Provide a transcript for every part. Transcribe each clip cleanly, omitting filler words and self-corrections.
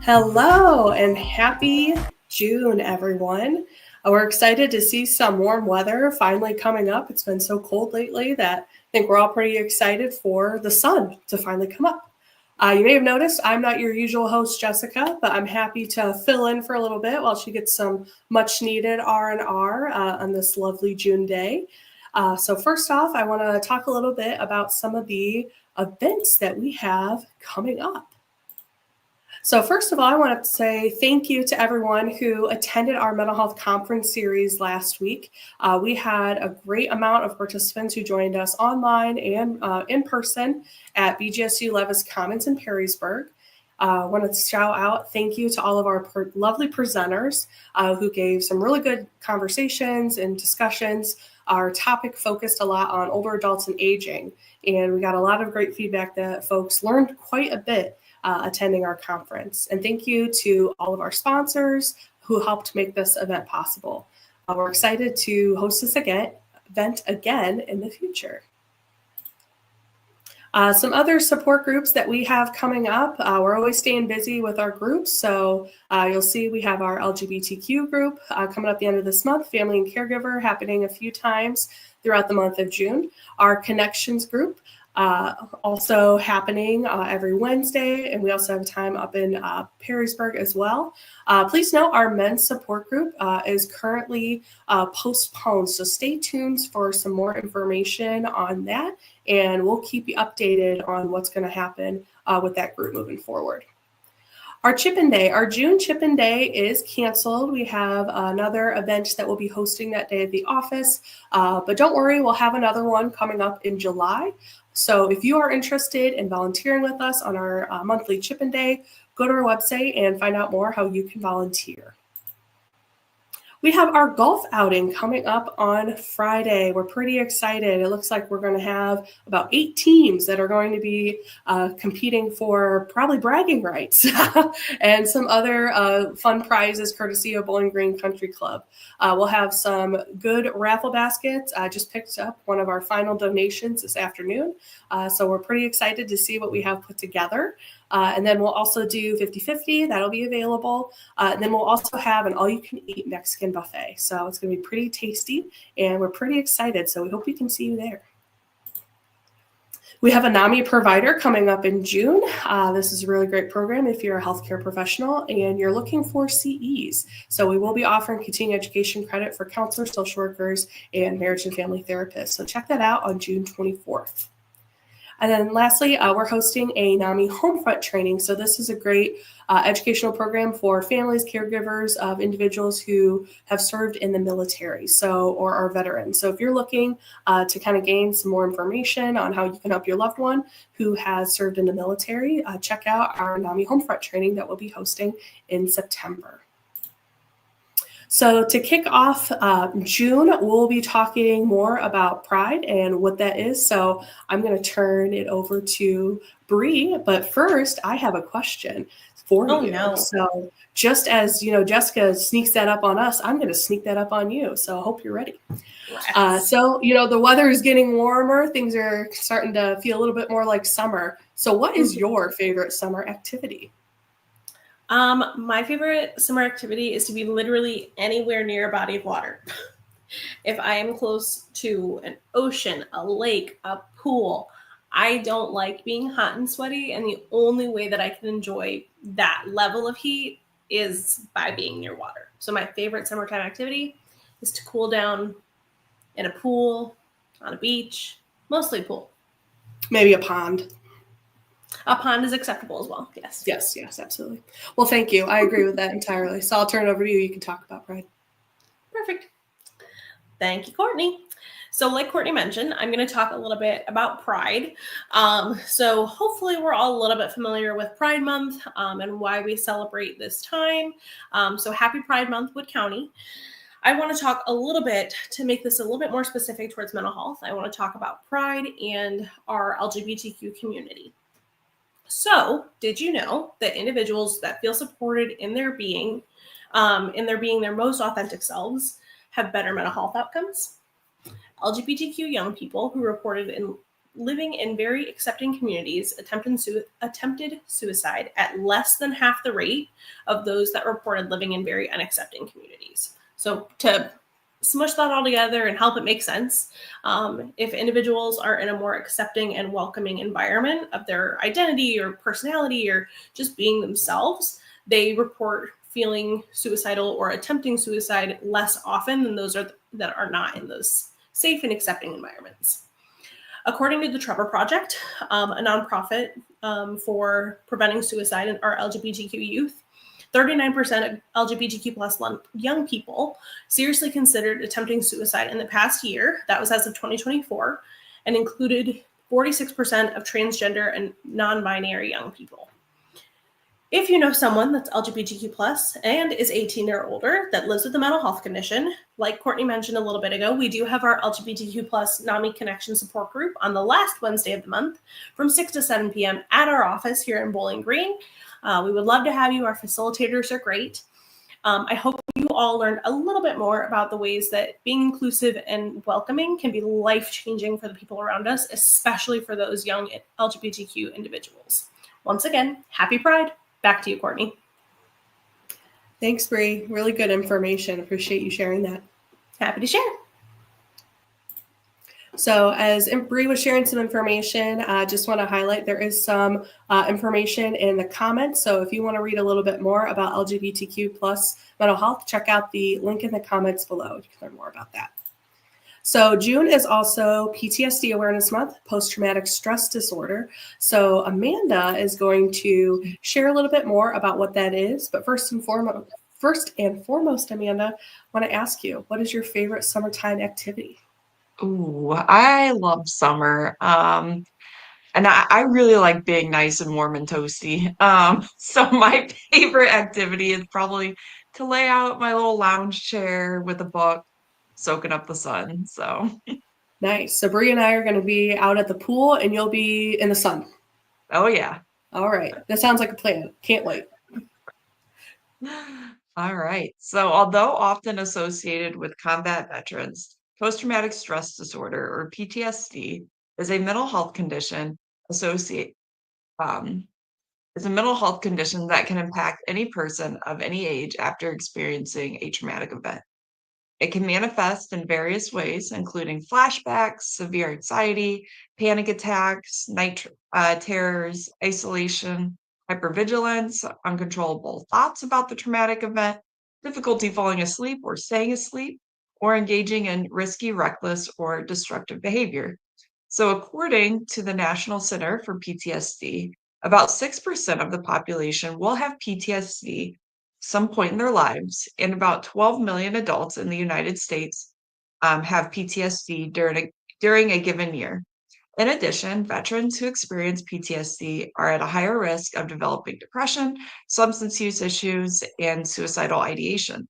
Hello and happy June, everyone. We're excited to see some warm weather finally coming up. It's been so cold lately that I think we're all pretty excited for the sun to finally come up. You may have noticed I'm not your usual host, Jessica, but I'm happy to fill in for a little bit while she gets some much needed R&R on this lovely June day. So first off, I want to talk a little bit about some of the events that we have coming up. So first of all, I want to say thank you to everyone who attended our mental health conference series last week. We had a great amount of participants who joined us online and in person at BGSU Levis Commons in Perrysburg. I want to shout out thank you to all of our lovely presenters who gave some really good conversations and discussions. Our topic focused a lot on older adults and aging, and we got a lot of great feedback that folks learned quite a bit attending our conference. And thank you to all of our sponsors who helped make this event possible. We're excited to host this event again in the future. Some other support groups that we have coming up, we're always staying busy with our groups. So you'll see we have our LGBTQ group coming up at the end of this month, Family and Caregiver, happening a few times throughout the month of June. Our Connections group, also happening every Wednesday, and we also have time up in Perrysburg as well. Please note our men's support group is currently postponed, so stay tuned for some more information on that, and we'll keep you updated on what's going to happen with that group moving forward. Our Chip-in Day, our June Chip-in Day is canceled. We have another event that we'll be hosting that day at the office, but don't worry, we'll have another one coming up in July. So if you are interested in volunteering with us on our monthly Chip-in Day, go to our website and find out more how you can volunteer. We have our golf outing coming up on Friday. We're pretty excited. It looks like we're going to have about 8 teams that are going to be competing for probably bragging rights and some other fun prizes courtesy of Bowling Green Country Club. We'll have some good raffle baskets. I just picked up one of our final donations this afternoon. So we're pretty excited to see what we have put together. And then we'll also do 50-50. That'll be available. And then we'll also have an all-you-can-eat Mexican buffet. So it's going to be pretty tasty, and we're pretty excited. So we hope we can see you there. We have a NAMI provider coming up in June. This is a really great program if you're a healthcare professional and you're looking for CEs. So we will be offering continuing education credit for counselors, social workers, and marriage and family therapists. So check that out on June 24th. And then lastly, we're hosting a NAMI Homefront training. So this is a great educational program for families, caregivers of individuals who have served in the military, or are veterans. So if you're looking to kind of gain some more information on how you can help your loved one who has served in the military, check out our NAMI Homefront training that we'll be hosting in September. So to kick off June, we'll be talking more about Pride and what that is. So I'm going to turn it over to Bree. But first, I have a question for you. No. So just as Jessica sneaks that up on us, I'm going to sneak that up on you. So I hope you're ready. Yes. So the weather is getting warmer. Things are starting to feel a little bit more like summer. So what is your favorite summer activity? My favorite summer activity is to be literally anywhere near a body of water. If I am close to an ocean, a lake, a pool, I don't like being hot and sweaty. And the only way that I can enjoy that level of heat is by being near water. So my favorite summertime activity is to cool down in a pool, on a beach, mostly pool. Maybe a pond. A pond is acceptable as well. Yes. Yes, absolutely. Well, thank you. I agree with that entirely. So I'll turn it over to you. You can talk about Pride. Perfect. Thank you, Courtney. So like Courtney mentioned, I'm going to talk a little bit about Pride. So hopefully we're all a little bit familiar with Pride Month and why we celebrate this time. So happy Pride Month, Wood County. I want to talk a little bit to make this a little bit more specific towards mental health. I want to talk about Pride and our LGBTQ community. So, did you know that individuals that feel supported in their being their most authentic selves, have better mental health outcomes? LGBTQ young people who reported in living in very accepting communities attempted suicide at less than half the rate of those that reported living in very unaccepting communities. So, to smush that all together and help it make sense, if individuals are in a more accepting and welcoming environment of their identity or personality or just being themselves, they report feeling suicidal or attempting suicide less often than those that are not in those safe and accepting environments. According to the Trevor Project, a nonprofit for preventing suicide in our LGBTQ youth, 39% of LGBTQ plus young people seriously considered attempting suicide in the past year. That was as of 2024, and included 46% of transgender and non-binary young people. If you know someone that's LGBTQ plus and is 18 or older that lives with a mental health condition, like Courtney mentioned a little bit ago, we do have our LGBTQ plus NAMI Connection support group on the last Wednesday of the month from 6 to 7 p.m. at our office here in Bowling Green. We would love to have you. Our facilitators are great. I hope you all learned a little bit more about the ways that being inclusive and welcoming can be life-changing for the people around us, especially for those young LGBTQ individuals. Once again, happy Pride. Back to you, Courtney. Thanks, Bree. Really good information. Appreciate you sharing that. Happy to share. So as Bree was sharing some information, I just want to highlight there is some information in the comments. So if you want to read a little bit more about LGBTQ plus mental health, check out the link in the comments below. You can learn more about that. So June is also PTSD Awareness Month, post-traumatic stress disorder. So Amanda is going to share a little bit more about what that is. But first and foremost, Amanda, I want to ask you, what is your favorite summertime activity? Ooh, I love summer. And I really like being nice and warm and toasty. So my favorite activity is probably to lay out my little lounge chair with a book, soaking up the sun. So, Nice. So Bree and I are going to be out at the pool and you'll be in the sun. oh yeah. All right. That sounds like a plan. Can't wait. All right. So, although often associated with combat veterans, post-traumatic stress disorder or PTSD is a mental health condition associate um, is a mental health condition that can impact any person of any age after experiencing a traumatic event. It can manifest in various ways, including flashbacks, severe anxiety, panic attacks, night terrors, isolation, hypervigilance, uncontrollable thoughts about the traumatic event, difficulty falling asleep or staying asleep, or engaging in risky, reckless, or destructive behavior. So, according to the National Center for PTSD, about 6% of the population will have PTSD some point in their lives, and about 12 million adults in the United States have PTSD during a given year. In addition, veterans who experience PTSD are at a higher risk of developing depression, substance use issues, and suicidal ideation.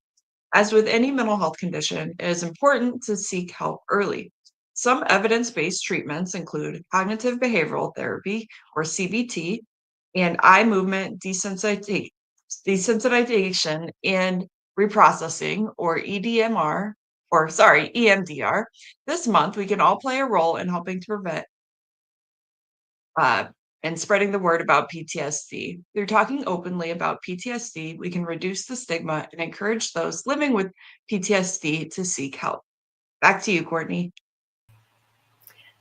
As with any mental health condition, it is important to seek help early. Some evidence based treatments include cognitive behavioral therapy, or CBT, and eye movement desensitization and reprocessing, or EMDR. This month, we can all play a role in helping to prevent uh, and spreading the word about PTSD. Through talking openly about PTSD, we can reduce the stigma and encourage those living with PTSD to seek help. Back to you, Courtney.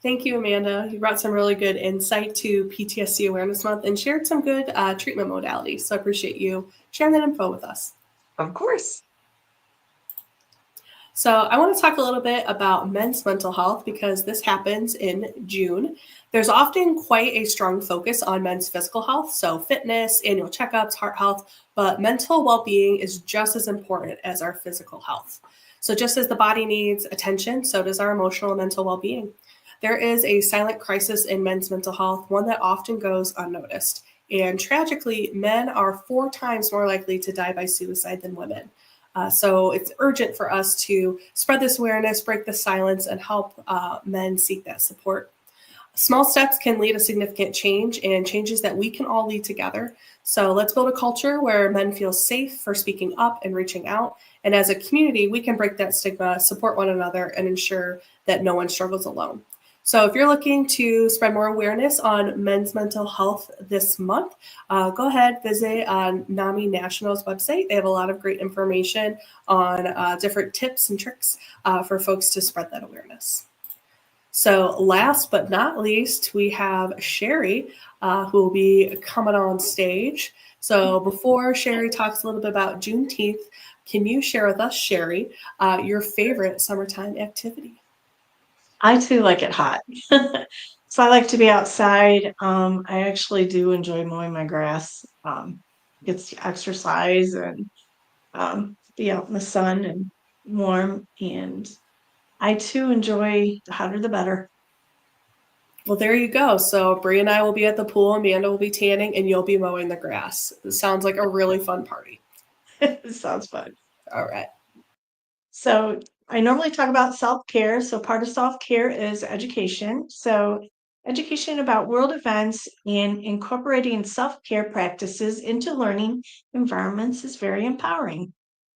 Thank you, Amanda. You brought some really good insight to PTSD Awareness Month and shared some good treatment modalities. So I appreciate you sharing that info with us. Of course. So I want to talk a little bit about men's mental health because this happens in June. There's often quite a strong focus on men's physical health, so fitness, annual checkups, heart health, but mental well-being is just as important as our physical health. So just as the body needs attention, so does our emotional and mental well-being. There is a silent crisis in men's mental health, one that often goes unnoticed. And tragically, men are 4 times more likely to die by suicide than women. So it's urgent for us to spread this awareness, break the silence, and help men seek that support. Small steps can lead to significant change and changes that we can all lead together. So let's build a culture where men feel safe for speaking up and reaching out. And as a community, we can break that stigma, support one another, and ensure that no one struggles alone. So if you're looking to spread more awareness on men's mental health this month, go ahead, visit NAMI National's website. They have a lot of great information on different tips and tricks for folks to spread that awareness. So last but not least, we have Sherry, who will be coming on stage. So before Sherry talks a little bit about Juneteenth, can you share with us, Sherry, your favorite summertime activity? I too like it hot. So I like to be outside. I actually do enjoy mowing my grass. Gets to exercise and be out in the sun and warm. And I too enjoy the hotter the better. Well, there you go. So Bree and I will be at the pool, Amanda will be tanning, and you'll be mowing the grass. It sounds like a really fun party. It sounds fun. All right. So I normally talk about self-care. So part of self-care is education. So education about world events and incorporating self-care practices into learning environments is very empowering.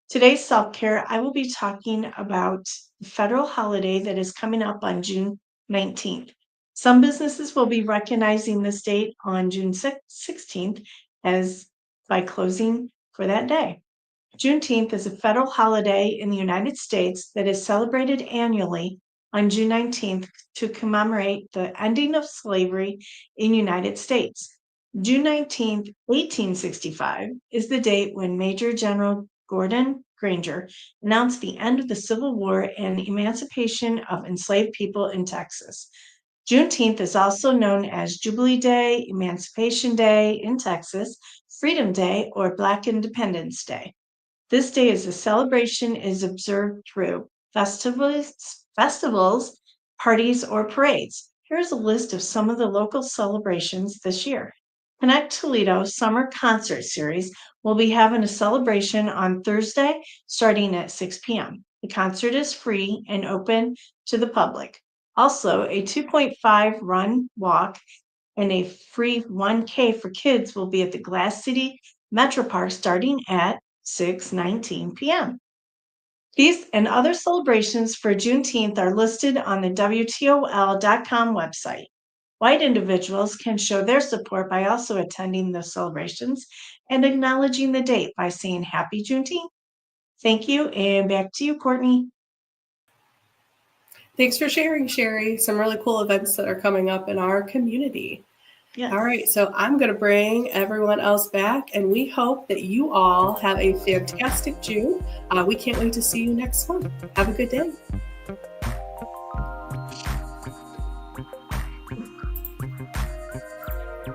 Today's self-care, I will be talking about the federal holiday that is coming up on June 19th. Some businesses will be recognizing this date on June 16th as by closing for that day. Juneteenth is a federal holiday in the United States that is celebrated annually on June 19th to commemorate the ending of slavery in the United States. June 19th, 1865 is the date when Major General Gordon Granger announced the end of the Civil War and the emancipation of enslaved people in Texas. Juneteenth is also known as Jubilee Day, Emancipation Day in Texas, Freedom Day, or Black Independence Day. This day is a celebration is observed through festivals, parties, or parades. Here's a list of some of the local celebrations this year. Connect Toledo Summer Concert Series will be having a celebration on Thursday starting at 6 p.m. The concert is free and open to the public. Also, a 2.5 run walk and a free 1K for kids will be at the Glass City Metro Park starting at 6:19 p.m. These and other celebrations for Juneteenth are listed on the WTOL.com website. White individuals can show their support by also attending the celebrations and acknowledging the date by saying Happy Juneteenth. Thank you, and back to you, Courtney. Thanks for sharing, Sherry. Some really cool events that are coming up in our community. Yes. All right, so I'm going to bring everyone else back, and we hope that you all have a fantastic June. We can't wait to see you next month. Have a good day.